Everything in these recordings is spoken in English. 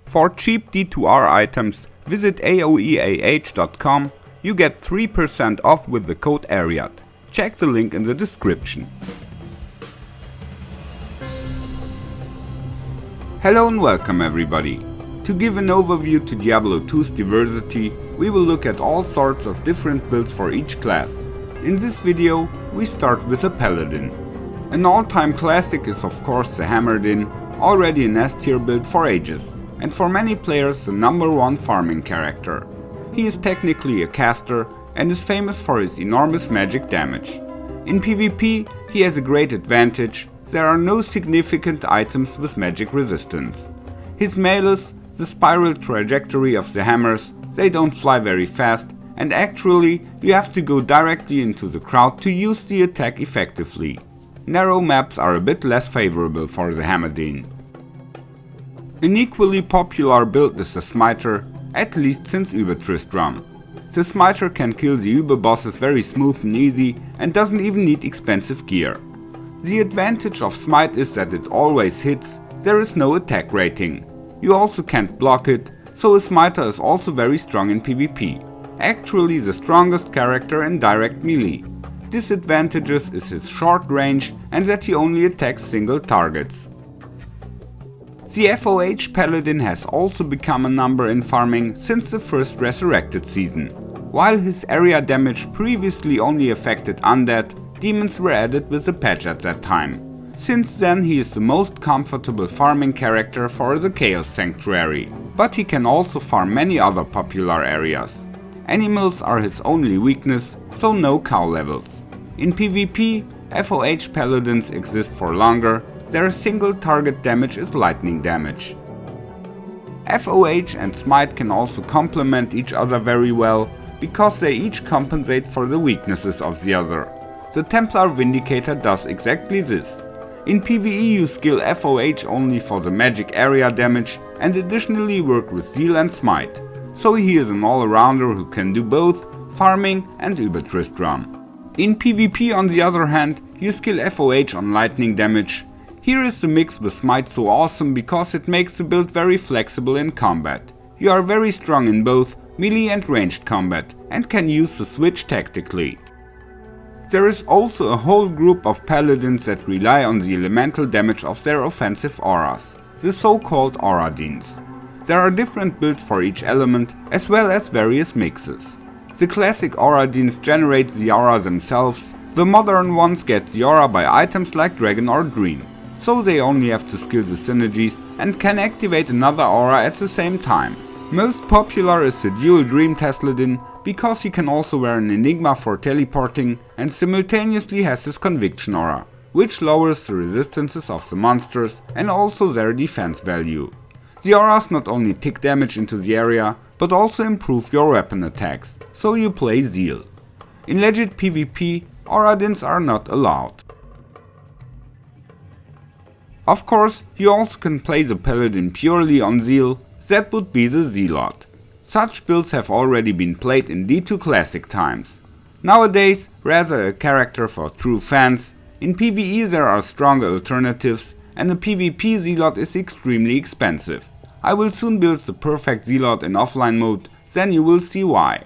For cheap D2R items, visit aoeah.com. You get 3% off with the code ARIAD. Check the link in the description. Hello and welcome everybody. To give an overview to Diablo 2's diversity, we will look at all sorts of different builds for each class. In this video, we start with a Paladin. An all-time classic is of course the Hammer-Din, already an S-tier build for ages, and for many players the #1 farming character. He is technically a caster and is famous for his enormous magic damage. In PvP, he has a great advantage: there are no significant items with magic resistance. His melees, the spiral trajectory of the hammers, they don't fly very fast, and actually you have to go directly into the crowd to use the attack effectively. Narrow maps are a bit less favorable for the Hammer-Din. An equally popular build is the Smiter, at least since Übertristram. The Smiter can kill the Uber bosses very smooth and easy and doesn't even need expensive gear. The advantage of Smite is that it always hits, there is no attack rating. You also can't block it, so a Smiter is also very strong in PvP. Actually the strongest character in direct melee. Disadvantages is his short range and that he only attacks single targets. The FOH Paladin has also become a number in farming since the first Resurrected season. While his area damage previously only affected undead, demons were added with a patch at that time. Since then he is the most comfortable farming character for the Chaos Sanctuary, but he can also farm many other popular areas. Animals are his only weakness, so no cow levels. In PvP, FOH Paladins exist for longer. Their single target damage is lightning damage. FOH and Smite can also complement each other very well, because they each compensate for the weaknesses of the other. The Templar Vindicator does exactly this. In PvE you skill FOH only for the magic area damage and additionally work with Zeal and Smite, so he is an all-arounder who can do both farming and Übertristram. In PvP on the other hand, you skill FOH on lightning damage. Here is the mix with Smite so awesome because it makes the build very flexible in combat. You are very strong in both melee and ranged combat and can use the switch tactically. There is also a whole group of paladins that rely on the elemental damage of their offensive auras, the so-called Aura-Dins. There are different builds for each element as well as various mixes. The classic Aura-Dins generate the aura themselves, the modern ones get the aura by items like Dragon or Dream. So they only have to skill the synergies and can activate another aura at the same time. Most popular is the dual Dream Tesladin because he can also wear an Enigma for teleporting and simultaneously has his Conviction aura, which lowers the resistances of the monsters and also their defense value. The auras not only tick damage into the area, but also improve your weapon attacks, so you play Zeal. In legit PvP, Aura-Dins are not allowed. Of course, you also can play the Paladin purely on Zeal, that would be the Zealot. Such builds have already been played in D2 classic times. Nowadays, rather a character for true fans. In PvE there are stronger alternatives, and a PvP Zealot is extremely expensive. I will soon build the perfect Zealot in offline mode, then you will see why.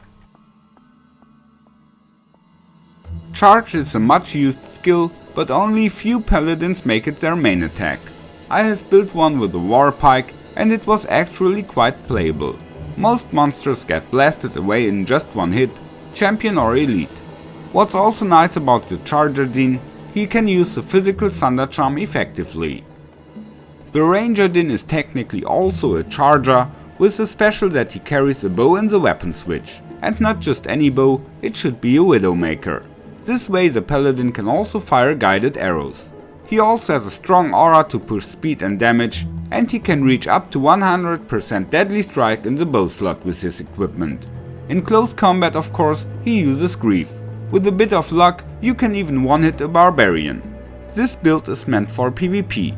Charge is a much used skill, but only few paladins make it their main attack. I have built one with a war pike and it was actually quite playable. Most monsters get blasted away in just one hit, champion or elite. What's also nice about the Charger Din, he can use the physical Thunder Charm effectively. The Ranger Din is technically also a charger, with the special that he carries a bow in the weapon switch. And not just any bow, it should be a Widowmaker. This way the Paladin can also fire guided arrows. He also has a strong aura to push speed and damage, and he can reach up to 100% deadly strike in the bow slot with his equipment. In close combat of course he uses Grief. With a bit of luck you can even one-hit a Barbarian. This build is meant for PvP.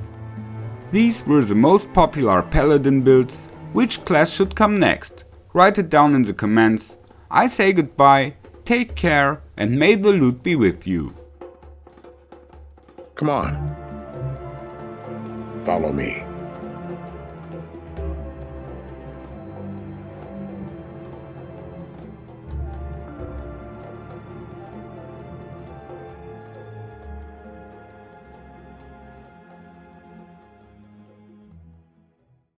These were the most popular Paladin builds. Which class should come next? Write it down in the comments. I say goodbye, take care, and may the loot be with you. Come on. Follow me.